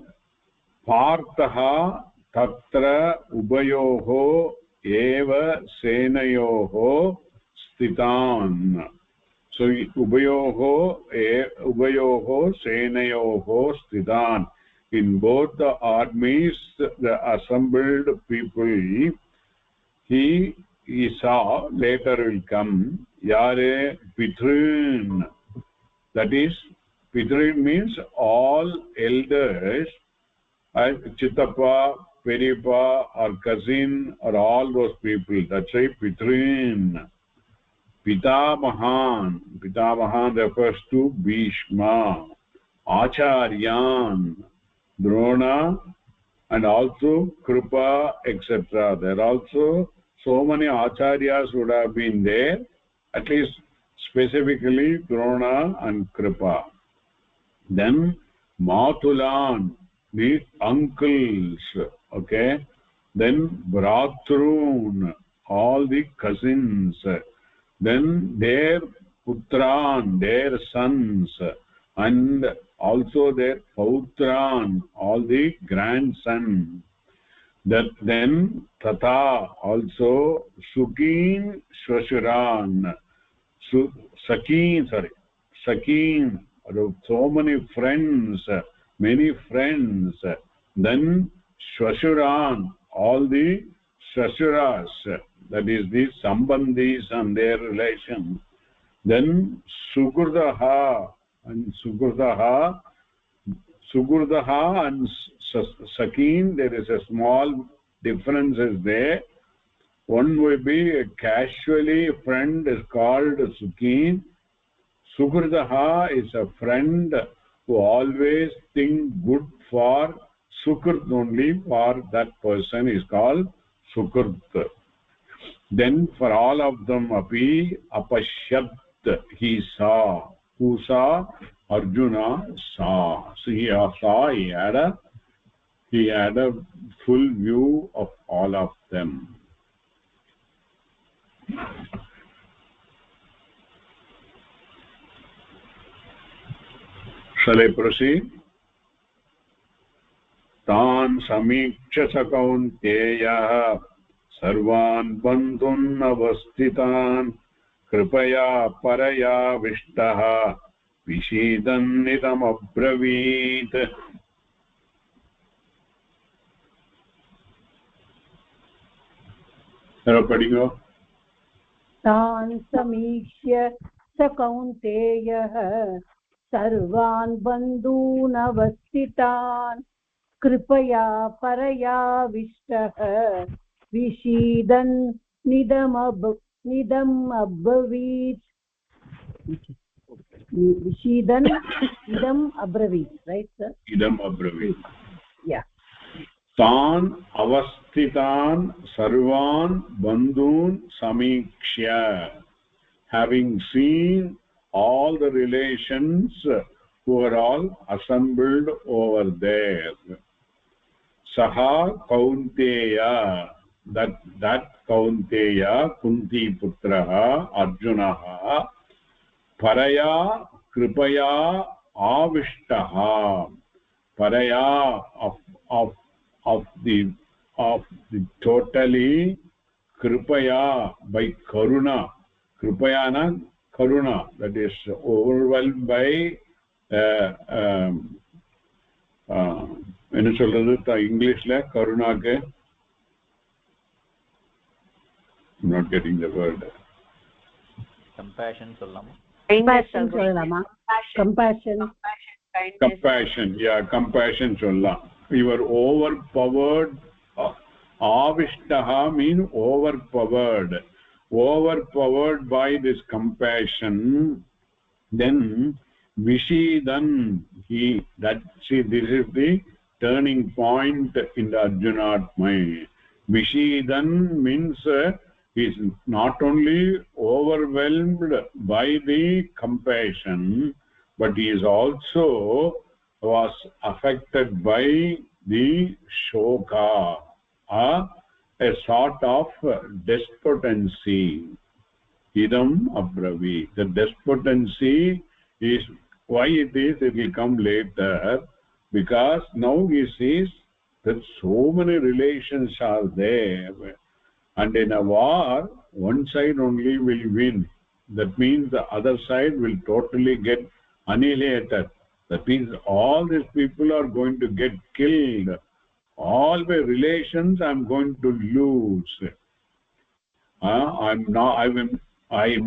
partah tatra ubayoho eva senayoho stitan. So ubayoho senayoho stitan. In both the armies, the assembled people, he saw, later will come, yare pitrin. That is, pitrin means all elders, Chittappa, Peripa, or cousin, or all those people. That's right, pitrin. Pitamahan. Pitamahan refers to Bhishma, Acharyan, Drona, and also Kripa, etc. There are also so many acharyas would have been there, at least specifically Drona and Kripa. Then Matulan, the uncles, okay. Then Bhratrun, all the cousins. Then their Putran, their sons, and also their Pautran, all the grandsons. Then Tata, also Sukin Shvashuran, Sakin, so many friends, many friends. Then Shvashuran, all the Shvashuras, that is the Sambandhis and their relations. Then Sugurdaha and Sakin, there is a small difference there. One will be a casually friend is called Sukin. Sugurdaha is a friend who always think good for Sukrit only, for that person is called Sukrit. Then for all of them, api apashyat, he saw. Who saw? Arjuna saw. So he saw, he had a full view of all of them. Shall I proceed? Tan samikcha Kaunteyah sarvan bandhun avastitan kripaya paraya vishtaha vishidan nidam abravit. Padingo. Tan samikshya sa Kaunteyah sarvan bandhun avastitan kripaya paraya vishtah vishidan nidam abravit. Vishidan idam abravit, right sir? Idam abravit. Yeah. Tan avastitan sarvan bandhun samikshya, having seen all the relations who are all assembled over there. Saha Kaunteya, that Kaunteya, Kunti Putraha, Arjunaha, Paraya Kripaya Avishtaha, paraya of the totally kripaya, by karuna, kripayana karuna, that is overwhelmed by என்ன சொல்றது இங்கிலீஷ்ல கருணாக்கு? I'm not getting the word. Compassion சொல்லலாமா? compassion சொல்லலாமா? Compassion, yeah, compassion சொல்லலாம். You are overpowered. Avishtaha mean overpowered by this compassion. Then vishidan, this is the turning point in the Arjuna's mind. Vishidan means he is not only overwhelmed by the compassion, but he is also was affected by the shoka, a sort of despondency. Idam abravi, the despondency is why it will come later, because now he sees that so many relations are there, and in a war one side only will win. That means the other side will totally get annihilated. That means all these people are going to get killed. All my relations I am going to lose. I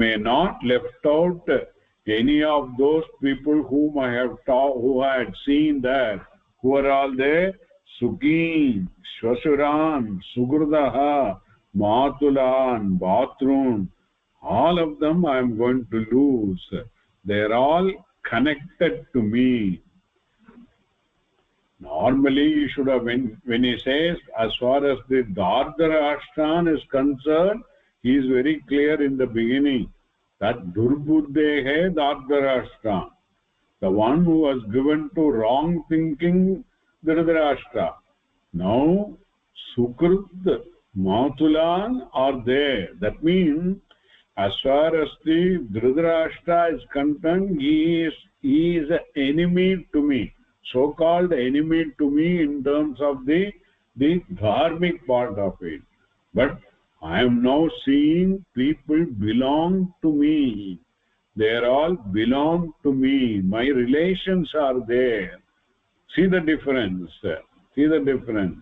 may not left out any of those people whom I have taught, who I had seen there. Who are all there? Sukhi, Shwasuran, Sugrudaha, Matulan, Bathroom. All of them I am going to lose. They are all connected to me. Normally you should have, when he says as far as the Dhardrashtan is concerned, he is very clear in the beginning that Durbuddhehe Dhardrashtan, the one who was given to wrong thinking Dhritarashtra. Now Sukrut, Matulan are there. That means as far as the Dhritarashtra is concerned, he is an enemy to me, so-called enemy to me in terms of the dharmic part of it. But I am now seeing people belong to me. They are all belong to me. My relations are there. See the difference. See the difference.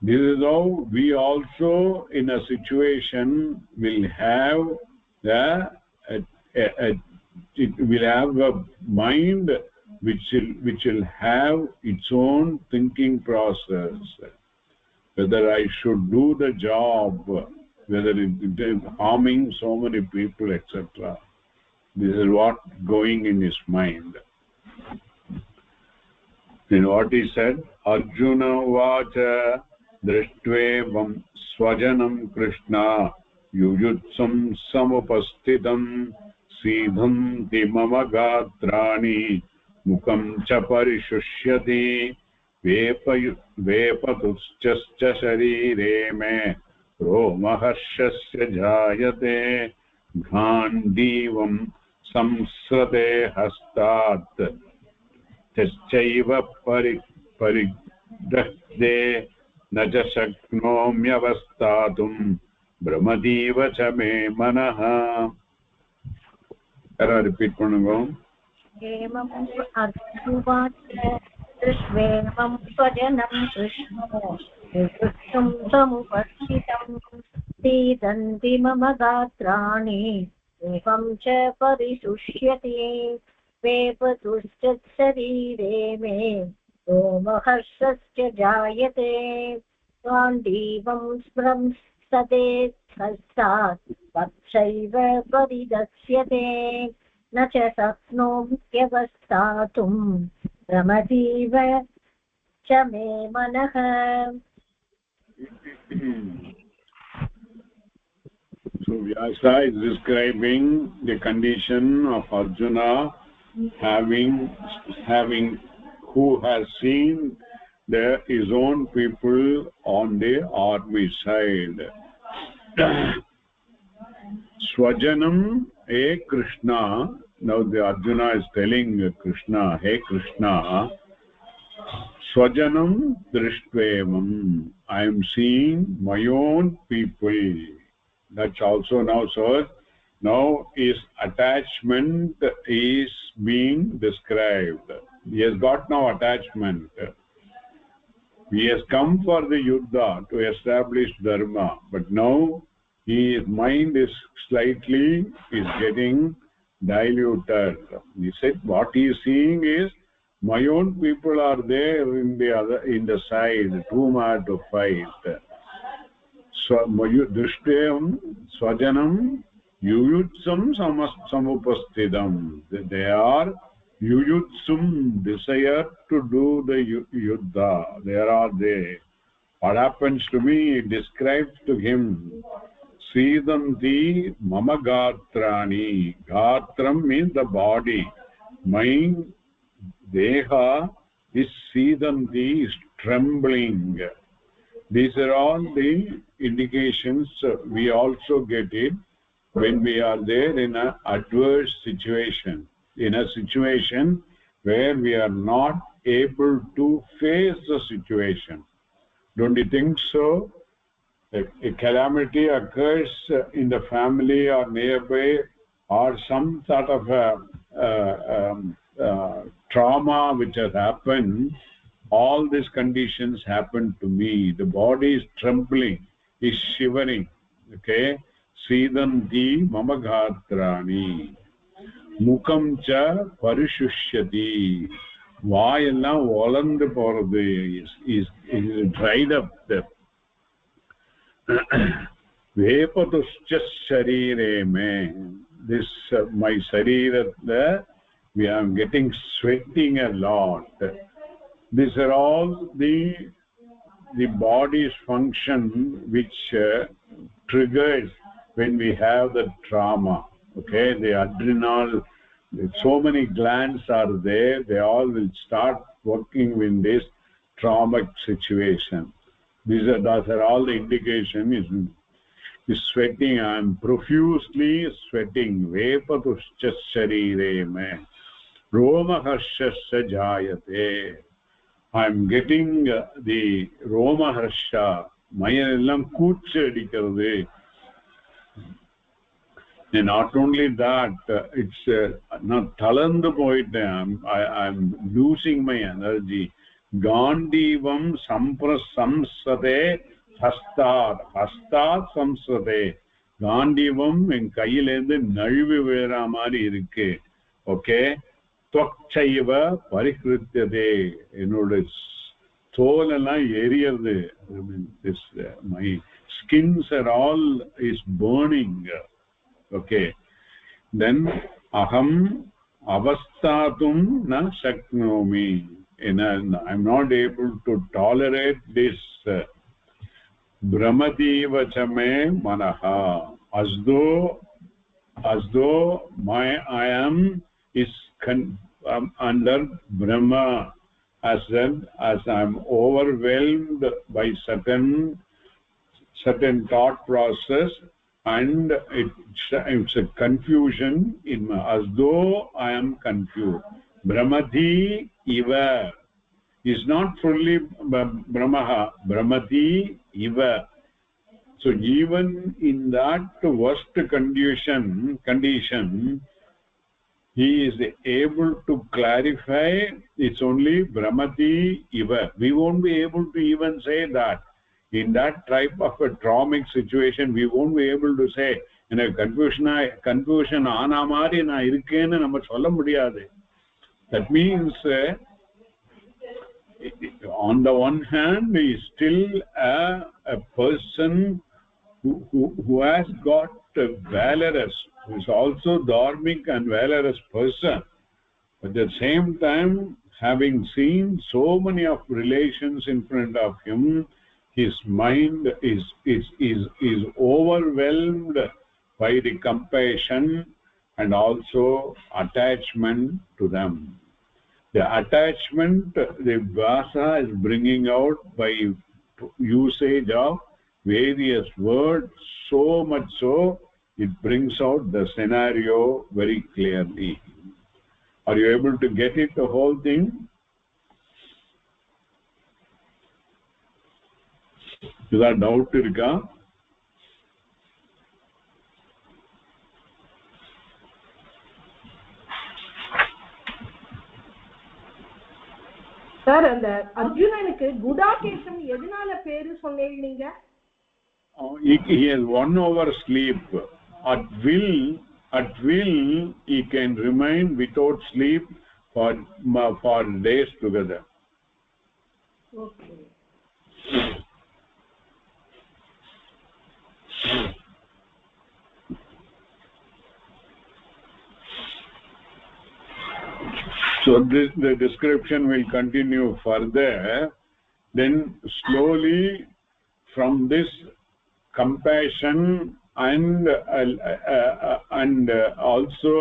This is how we also in a situation will have a mind which will have its own thinking process. Whether I should do the job, whether it is harming so many people, etc. This is what going in his mind. Then what he said, Arjuna vacha drishtvevam swajanam Krishna yujutsam samupastitam sidham mama gatrani mukam cha parishusyati वेपतुश्च शरीरे मे रोमहर्षस्य जायते गाण्डीवं संस्रते हस्तात् तश्चैव परिदग्धे न च शक्नोम्यवस्थातुं भ्रमतीव च मे मनः. Repeat பண்ணுங்க. एवम् अर्जुवाच दृष्ट्वेमं स्वजनं कृष्णो निवृत्तं समुपस्थितं सीदन्ति मम गात्राणि एवं च परिशुष्यते वेपतुश्च शरीरे मे रोमहर्षश्च जायते गाण्डीवं स्पृंसते हस्तात् वक्षैव परिदस्यते न च शक्नोम्यवस्थातुं भ्रमतीव च मे मनः. So Vyasa is describing the condition of Arjuna having who has seen his own people on the army side. Swajanam e Krishna. Now the Arjuna is telling Krishna, hey Krishna, Swajanam drishtvevam. I am seeing my own people. That's also now, sir. Now his attachment is being described. He has got no attachment. He has come for the yuddha to establish dharma, but now his mind is getting diluted. He said what he is seeing is my own people are there in the side, too mad to fight. So drishtvam swajanam yuyutsam samupastidam. They are yuyutsum, desire to do the yuddha. There are they. What happens to me? It describes to him. Sidanti mama gatrani. Gatram means the body. My deha is sidanti, is trembling. These are all the indications. We also get it when we are there in an adverse situation, in a situation where we are not able to face the situation. Don't you think so? A calamity occurs in the family or nearby, or some sort of trauma which has happened. All these conditions happen to me. The body is trembling, is shivering. Okay? Sidanti mama ghatrani. Mukam cha parishushati. Vaayellam valandu poradhu, is dried up. Vepatuscha sharire me. This my sharira, we are getting sweating a lot. These are all the body's function which triggers when we have the trauma. Okay, the adrenal, so many glands are there. They all will start working in this traumatic situation. Those are all the indication is sweating. I am profusely sweating. Vepatuscha sharire me. Roma harshasya jayate. I am getting the Roma harsha. Mayallam koochu adikkirathu. And not only that, it's not talandu poite. I am losing my energy. Gandivam samprassamsate hastat samsate. Gandivam en kayilende nalvi vera mari irukke. Okay? Tvakchaiva parikrityade. Enoda tholallam eriyadhu. I mean, this my skins are all is burning. Okay. Then aham avastatum na shaknomi. I'm not able to tolerate this. Brahmati vachame manaha. As though I am is under Brahma, as I'm overwhelmed by certain thought process, and it's a confusion in as though I am confused. Brahmati iva is not fully Brahmaha. Brahmati iva. So even in that worst condition, he is able to clarify it's only Brahmati iva. We won't be able to even say that. In that type of a traumatic situation, we won't be able to say, in a confusion ana mari na irukkenu nama solla mudiyadhu. That means on the one hand, he is still a person who has got a valorous, who is also dharmic and valorous person. At the same time, having seen so many of relations in front of him, his mind is overwhelmed by the compassion and also attachment to them. The attachment the Vyasa is bringing out by usage of various words, so much so it brings out the scenario very clearly. Are you able to get it, the whole thing? idha doubt irukka? Sir அந்த அர்ஜுனனுக்கு குடாகேசம் எதனால பேரு சொன்னீங்க நீங்க? He has won over sleep. At will he can remain without sleep for days together. Okay. So the description will continue further. Then slowly from this compassion and also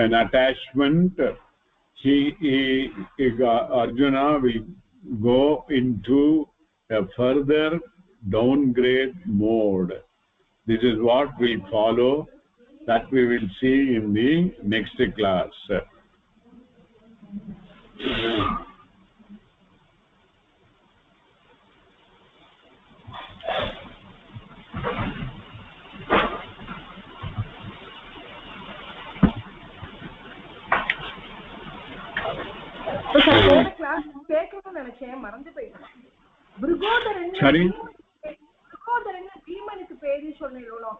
an attachment, Arjuna will go into a further downgrade mode. This is what will follow, that we will see in the next class. Class கேட்கணும்னு நினைச்சேன், மறந்து போயிட்டேன். பிருகோதரன் பீமனுக்கு பேரு சொன்னீங்களோ?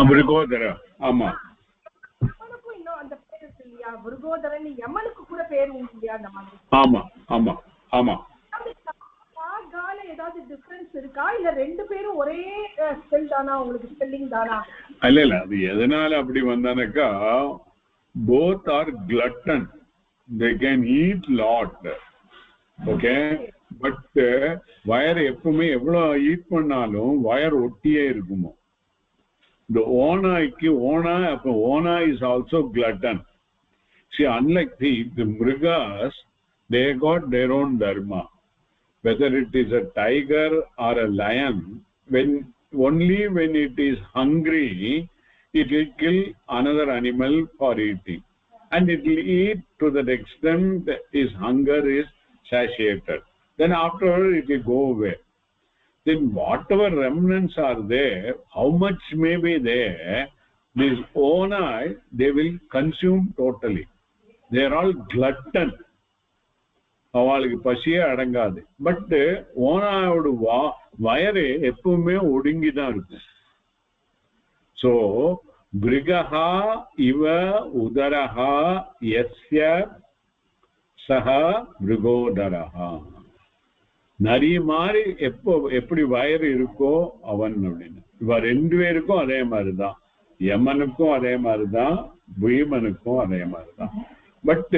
பிருகோதர, ஆமா. யமனுக்கும் இன்னும் அந்த பேரு இருக்கு இல்லையா? பிருகோதரன் யமனுக்கு கூட பேரு உண்டு இல்லையா? அந்த மாதிரி. ஆமா ஆமா ஆமா. கால ஏதாவது டிஃபரன்ஸ் இருக்கா, இல்ல ரெண்டு பேரும் ஒரே ஸ்பெல் தானா? உங்களுக்கு ஸ்பெல்லிங் தானா? இல்ல அது எதனால அப்படி வந்தானக்கா, both are glutton, they can eat lot, okay, but wire எப்பவுமே எவ்வளவு ஈட் பண்ணாலும் வயர் ஒட்டியே இருக்குமோ. The Ona is also glutton. See, unlike the mrigas, they got their own dharma. Whether it is a tiger or a lion, only when it is hungry, it will kill another animal for eating, and it will eat to that extent that his hunger is satiated. Then afterward it will go away. Then whatever remnants are there, how much may be there, these onai, they will consume totally. They are all glutton. அவளுக்கு பசியே அடங்காது. But ஓனாயோட வயறு எப்பவுமே ஒடுங்கிதான் இருக்கும். So பிருகஹா இவ உதரஹா யஸ்ய சஹ பிருகோதரஹா. நரி மாதிரி எப்படி வயறு இருக்கோ அவன் அப்படின்னு. இவ ரெண்டு பேருக்கும் அதே மாதிரிதான், யமனுக்கும் அதே மாதிரிதான், பீமனுக்கும் அதே மாதிரிதான். பட்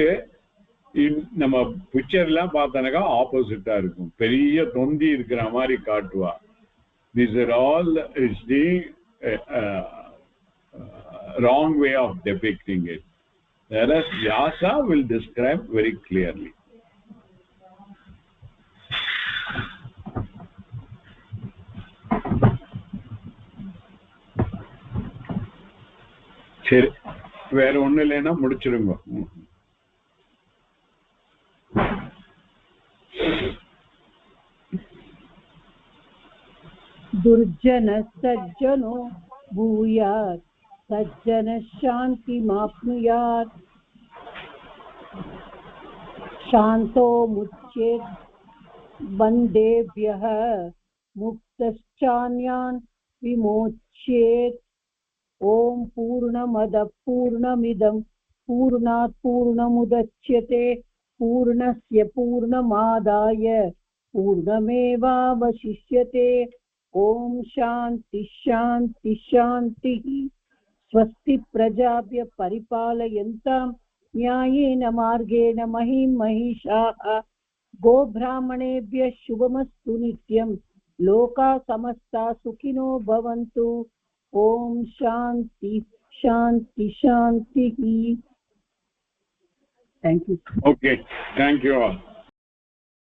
நம்ம பிக்சர் எல்லாம் பார்த்தோன்னாக்கா ஆப்போசிட்டா இருக்கும், பெரிய தொந்தி இருக்கிற மாதிரி காட்டுவா. These are all is the wrong way of depicting it, whereas Vyasa will describe very clearly. சரி, வேற ஒண்ணு இல்லைன்னா முடிச்சிருங்க. दुर्जन सज्जनो भूयात् सज्जन शान्तिमाप्नुयात् शान्तो मुच्येत् बन्धेभ्यः मुक्तश्चान्यान् विमोच्येत्. ॐ पूर्णमदः पूर्णमिदं पूर्णात् पूर्णमुदच्यते पूर्णस्य पूर्णमादाय पूर्णमेवावशिष्यते. ॐ शान्ति शान्ति शान्तिः. स्वस्ति प्रजाभ्यः परिपालयन्तां न्यायेन मार्गेण महीं महिषाः. गोब्राह्मणेभ्यः शुभमस्तु नित्यं. लोकाः समस्ताः सुखिनो भवन्तु. ॐ शान्ति शान्ति शान्तिः. Thank you. Okay, thank you all.